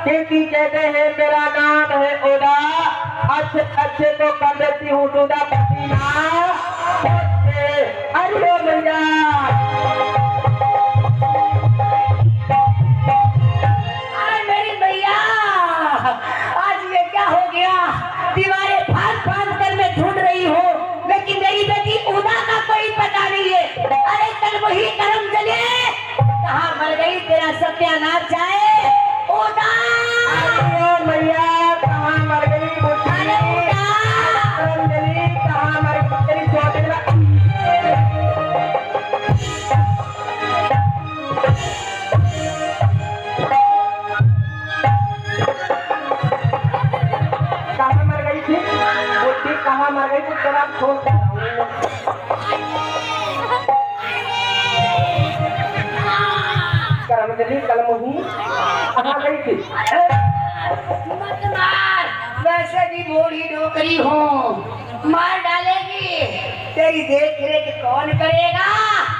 क्योंकि कहते हैं मेरा नाम है ओदा, अच्छे अच्छे तो कर देती हूँ टूटा पसीना। अरे भैया मेरी भैया आज ये क्या हो गया? दीवारें फाड़ फाड़ कर मैं ढूंढ रही हूँ, लेकिन मेरी बेटी उदा का कोई पता नहीं है। अरे कल वही करम जले, कहाँ मर गई तेरा सत्यानाश जाए उदा। भैया कहाँ मर गई? अरे उदा कहाँ मर गई तेरी छोटी? कहाँ मर गई थी? कहाँ मर गई? कुछ जरा छोड़ करमजली कलमही कहाँ गई थी? मत मार, वैसे भी बूढ़ी डोकरी हूँ, मार डालेगी। तेरी देख रेख कौन करेगा?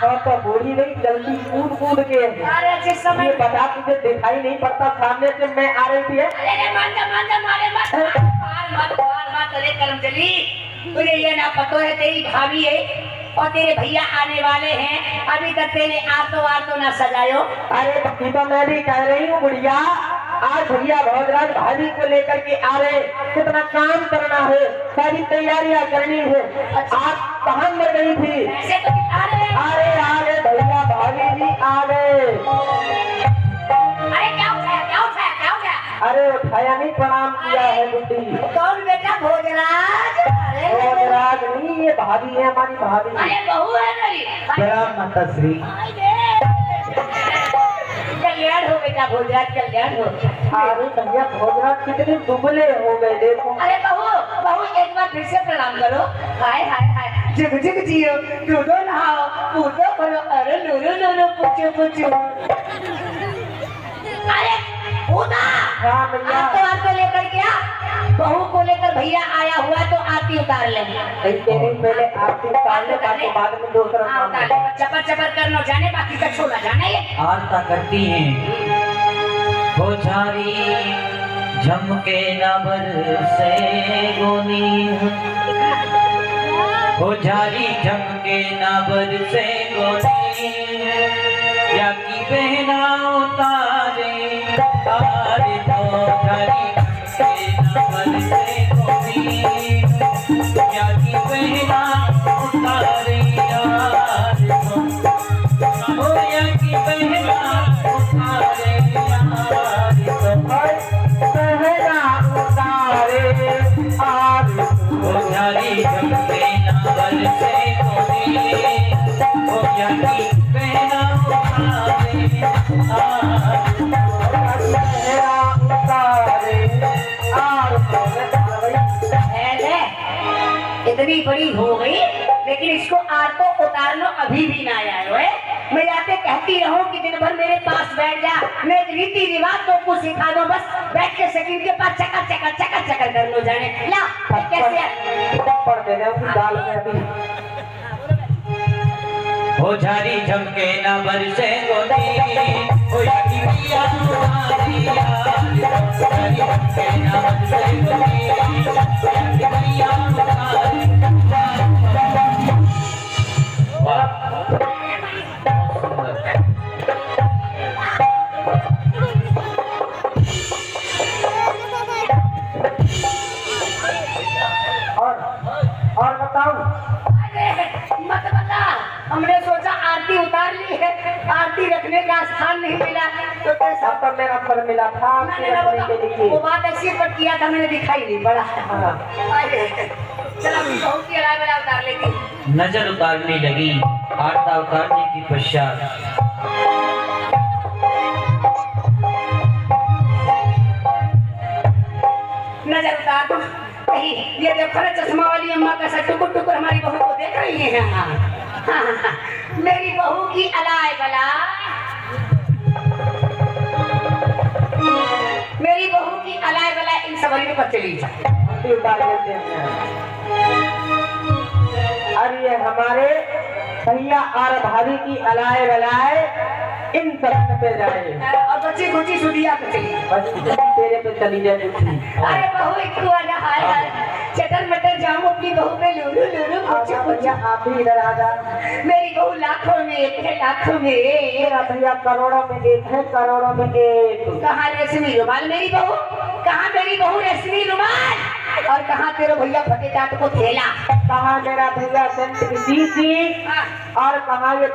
और तो बूढ़ी नहीं जल्दी कूद कूद के अरे जिस समय ये बता, तुझे दिखाई नहीं पड़ता सामने से मैं आ रही थी? अरे मार मारे मत मार। अरे करमजली, तुझे ये ना पता है तेरी भाभी है और तेरे भैया आने वाले हैं, अभी तक तेरे आतो ना सजायो। अरे तो मैं भी कह रही हूँ बुढ़िया, आज भैया भोजराज भाभी को लेकर के आ रहे, कितना काम करना है, सारी तैयारियां करनी है। आज कहाँ मर गई थी? अरे भैया भाभी जी आ गए। अरे क्या उठाया? अरे उठाया नहीं, प्रणाम किया है बुढ़ी। कौन बेटा? भोजराज? भोजराज नहीं, ये भाभी है हमारी भाभी। अरे बहू है मेरी। प्रणाम माताश्री। कल्याण हो बेटा, भोजराज कल्याण हो। अरे भैया भोजराज कितने दुबले हो गए देखो। अरे बहू एक बार फिर से प्रणाम करो। हाय जुग जुग जियो, दूधो नहाओ, पूजो करो, अरे लूरो पूछो। अरे उदा, हाँ भैया। आरती लेकर क्या? बहू को लेकर भैया आया हुआ तो आरती उतार लेंगे। पहले आरती उतार ले, ताकि बाद में दूसरा काम है। चपर करना जाने, बाकी का छोड़ा जाने। ये आरता करती हैं हो झारी झमके न बरसे गोनी, हो झारी झमके न बरसे गोनी, या की बहना उतारे तारे तो झारी झमके न बरसे गोनी, या की बहना उतारे यार तो, या की बहना उतारे झारी झमके नावल से गोरी, हो यानी बहना इतनी बड़ी हो गई, लेकिन इसको आरतो उतारना अभी भी ना आया है। मैं जाते कहती रहूं कि दिन भर मेरे पास बैठ जा, मैं रीति रिवाज तो कुछ सिखा दो, बस बैठ के सकीन के पास चकर कर लो जाने। ला कैसे पढ़ दे रहे हो दाल में अभी। हो झारी झमके न बरसे गोरी, हो यानी पिया तुम्हारी यार, झारी झमके न बरसे गोरी, यानी पिया तुम्हारी। और बताओ। मत बता, हमने सोचा आरती उतार ली है, आरती रखने का स्थान नहीं मिला तो कैसा? तो मेरा फल मिला था रखने के लिए। वो बात ऐसी पर किया था, मैंने दिखाई नहीं पड़ा। चलो बहू की अलावा वाला उतार लेती। नजर उतारने लगी, आरता उतारने की पश्चात नजर उतार दो। कहीं ये देखो ना, चश्मा वाली अम्मा का टुकुर हमारी बहू को देख रही है। हाँ। मेरी बहू की अलाय बला, मेरी बहू की अलाय बला इन सवारी पर चली जाए। उतार लेते हैं। अरे हमारे भैया और भाभी की अलाए बलाए इन सब पे जाए, और बच्ची कुची सुदिया पे चली। बस तेरे पे चली जाए कुछ। अरे बहू एक तू आजा, हाय हाय चटर मटर जाऊं अपनी बहू पे लूलू लूलू कुछ कुछ। आप ही इधर आ जा। मेरी बहू लाखों में एक है, लाखों में एक। मेरा भैया करोड़ों में एक है, करोड़ों में एक। कहाँ रेशमी रुमाल मेरी बहू, कहाँ मेरी बहू रेशमी रुमाल, और कहाँ तेरे भैया फटे टाट को थैला। कहाँ मेरा भैया सेंट की शीशी, और कहाँ ये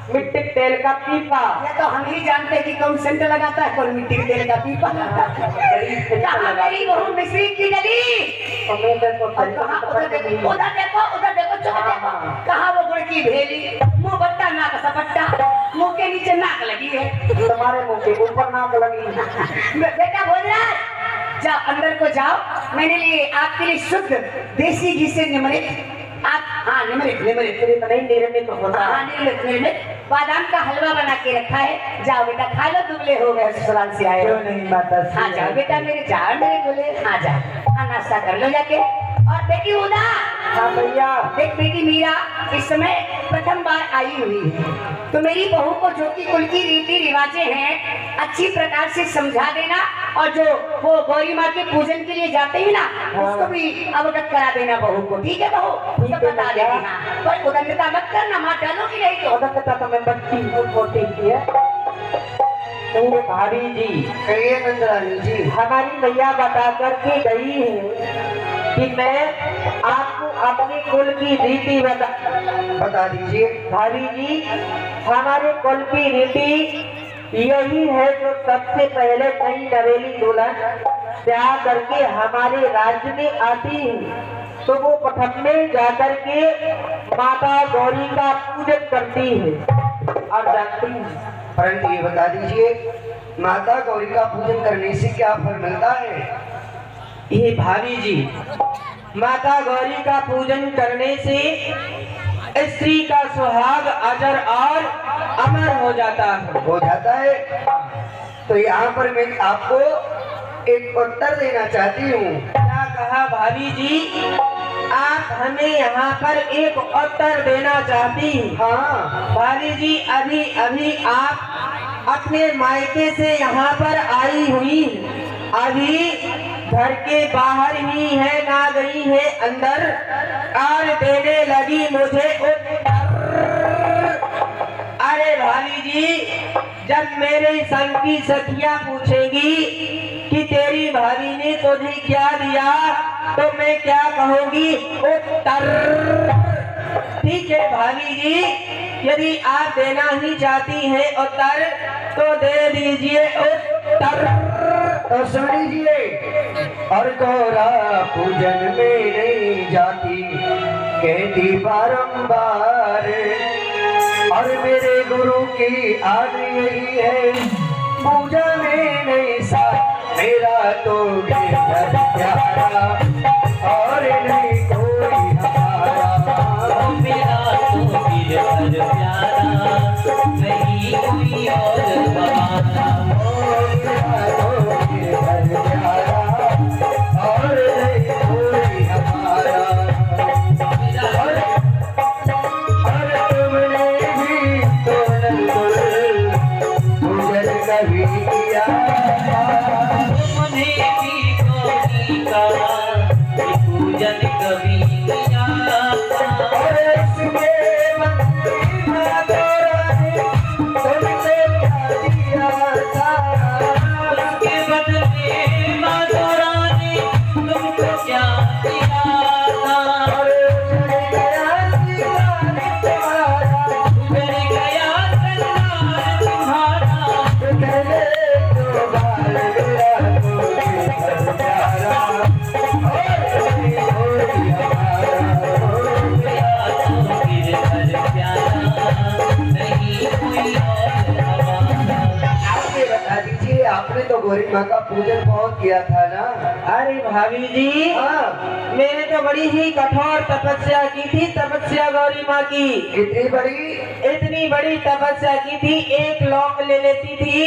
मिट्टी के तेल का पीपा। ये तो हम ही जानते हैं कि कौन सेंट लगाता है, कौन मिट्टी के तेल का पीपा लगाता है। कहाँ मेरी बहू मिश्री की डली, तो मैं देखो और कहाँ उधर देखो, उधर देखो, उधर देखो, चुप देखो। कहाँ वो गुड़ की भेली, मुंह बट्टा नाक सपट्टा, मुंह के नीचे नाक लगी है। तुम्हारे मुंह के ऊपर नाक लगी। बेटा भोजराज जाओ, अंदर को जाओ, मैंने लिए आपके लिए शुद्ध देसी घी से निमृत, आप हाँ निमृत तो नहीं निर्मित होता। हाँ निर्मित बादाम का हलवा बना के रखा है। जाओ बेटा खा लो, दुबले हो गए ससुराल से आए हो। क्यों नहीं माता? हाँ जाओ बेटा मेरे, जाओ मेरे बोले, हाँ जाओ, हाँ नाश्ता कर लो जाके। और बेटी उदा, हाँ भैया। देख बेटी मीरा इस समय प्रथम बार आई हुई है, तो मेरी बहू को जो की कुल की रीति रिवाजें हैं अच्छी प्रकार से समझा देना, और जो वो गौरी माँ के पूजन के लिए जाते हैं ना, उसको भी अवगत करा देना बहू को। ठीक है बहू, उसको बता देना। हाँ पर उदंडता मत करना, माँ डालोगी नहीं तो। उदंडता तो मैं बच्ची हूँ, छोटी सी है। तो भाभी जी, कहिए नंदरानी जी। हमारी भैया बता करके गई है कि मैं आपको अपने कुल की रीति बता दीजिए। भाभी जी, हमारे कुल की रीति यही है, जो सबसे पहले नई नवेली दुल्हन ब्याह करके हमारे राज्य में आती है तो वो प्रथम में जाकर के माता गौरी का पूजन करती है। और जानती है, परंतु ये बता दीजिए, माता गौरी का पूजन करने से क्या फल मिलता है? ये भाभी जी, माता गौरी का पूजन करने से स्त्री का सुहाग अजर और अमर हो जाता है। हो जाता है। तो यहाँ पर मैं आपको एक उत्तर देना चाहती हूँ। क्या कहा भाभी जी? आप हमें यहाँ पर एक उत्तर देना चाहती हैं? हाँ भाभी जी, अभी अभी आप अपने मायके से यहाँ पर आई हुई, अभी घर के बाहर ही है, ना गई है अंदर, और देने लगी मुझे उत्तर। अरे भाभी जी, जब मेरे संग की सखियां पूछेगी कि तेरी भाभी ने तुझे क्या दिया, तो मैं क्या कहूँगी? उत्तर। ठीक है भाभी जी, यदि आप देना ही चाहती हैं उत्तर, तो दे दीजिए उत्तर। तो सुन लीजिए, और गौरा पूजन में नहीं जाती, कहती बारंबार, और मेरे गुरु की आन यही है, पूजा में नहीं सा मेरा तो गिरधर प्यारा, और नहीं कोई हमारा, मेरा तो गिरधर प्यारा, नहीं कोई और बहाना। मेरा तो गिरधर प्यारा, और नहीं कोई हमारा। और तुमने भी तो नंदुल पूजन कभी किया, तुमने भी गौरी का पूजन कभी किया, और इसके मंदिर में गौरा ने तुमसे क्या दिया था? उसके बदले माँ गौरा ने तुमको क्या दिया था? और उजड़ गया दीवार तुम्हारा, उजड़ गया संसार तुम्हारा, कहने तो बाल मेरा तो गिरधर प्यारा, और नहीं कोई हमारा। मेरा तो गिरधर प्यारा, नहीं कोई और हमारा। आप ये बता दीजिए, आपने तो गौरी माँ का पूजन बहुत किया था ना? अरे भाभी जी, हाँ, मैंने तो बड़ी ही कठोर तपस्या की थी, तपस्या गौरी माँ की। कितनी बड़ी? इतनी बड़ी तपस्या की थी, एक लौंग ले लेती थी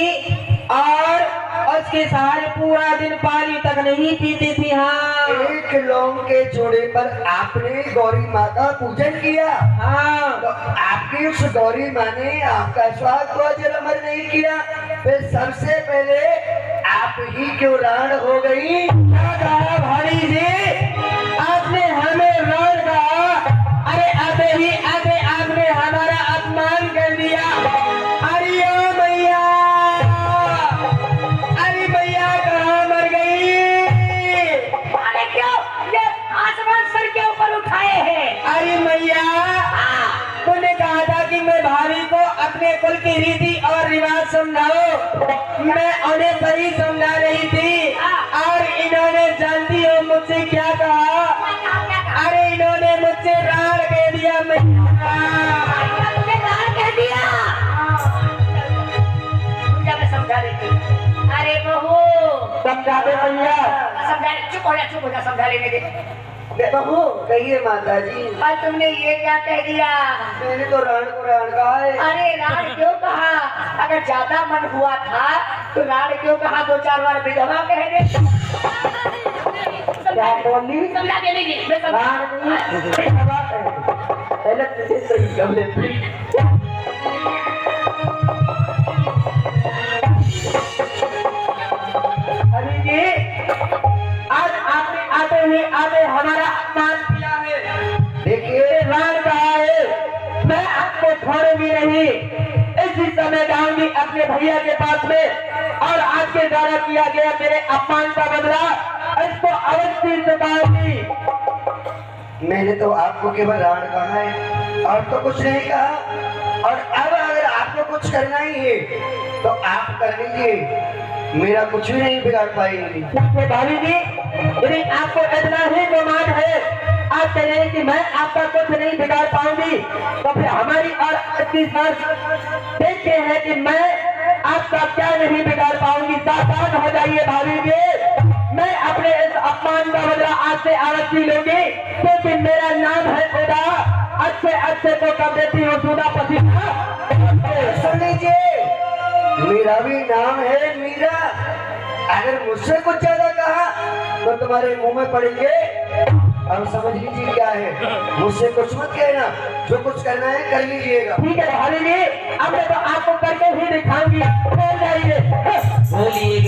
और उसके सहारे पूरा दिन पानी तक नहीं पीती थी। हाँ एक लौंग के जोड़े पर आपने गौरी माँ का पूजन किया। हाँ तो आपकी उस गौरी माँ ने आपका स्वागत तो अजर अमर नहीं किया, फिर सबसे पहले आप ही क्यों राण हो गई? क्या कहा भाई जी, आपने हमें राण कहा? अरे आते ही आते आपने हमारा अपमान कर दिया। अरे ओ मैया, अरे मैया कहाँ मर गई? अरे क्यों ये आसमान सर के ऊपर उठाए हैं? अरे मैया, तूने कहा था कि मैं भाभी को अपने कुल की रीति और रिवाज समझाओ, मैं उन्हें सही समझा रही थी और इन्होंने जानती हो मुझसे क्या कहा? अरे इन्होंने मुझसे राण कह दिया। मैया तुमने राण कह दिया? तुझे मैं समझा देती। अरे बहू समझा दे मैया। समझा, चुप हो जा, समझा लेने दे। बहू कहिए माता जी। और तुमने ये क्या कह दिया? मैंने तो राण को राण कहा है। अरे राण क्यों कहा? अगर ज्यादा मन हुआ था तो राण क्यों कहा? 2-4 बार विधवा कह दे। क्या बोली? समझा देने की, मैं समझा। राण नहीं, विधवा कहे। पहले तुझे सही कर लेती। अरे जी, आज आपने आते ही आते हमारा अपमान किया है। देखिए राण कहा है, मैं आपको छोड़ूंगी नहीं। इसी समय जाऊंगी अपने भैया के पास में और आपके द्वारा किया गया मेरे अपमान का बदला इसको अवश्य चुकाऊंगी। मैंने तो आपको केवल राण कहा है और तो कुछ नहीं कहा। और अब अगर आपको कुछ करना ही है तो आप कर लीजिए, मेरा कुछ भी नहीं बिगाड़ पाएंगे। देखिए भाभी जी, यदि आपको इतना ही गुमान है, आप कह रहे हैं कि मैं आपका कुछ नहीं बिगाड़ पाऊंगी, तो फिर हमारी और आपकी शर्त देखते हैं कि मैं आपका क्या नहीं बिगाड़ पाऊंगी। सावधान हो जाइए भाभी जी, मैं अपने इस अपमान का बदला आज से अवश्य लूंगी, क्योंकि मेरा नाम है खुदा। अच्छे को कर देती हूँ सुधा पसीना। सुन लीजिए, मेरा भी नाम है मीरा। अगर मुझसे कुछ ज्यादा कहा तो तुम्हारे मुंह में पड़ेंगे। अब समझ लीजिए क्या है, मुझसे कुछ मत कहना, जो कुछ करना है कर लीजिएगा। ठीक है भाभी जी, अब मैं तो आपको करके ही दिखाऊंगी। बोल जाइए। बोलिए।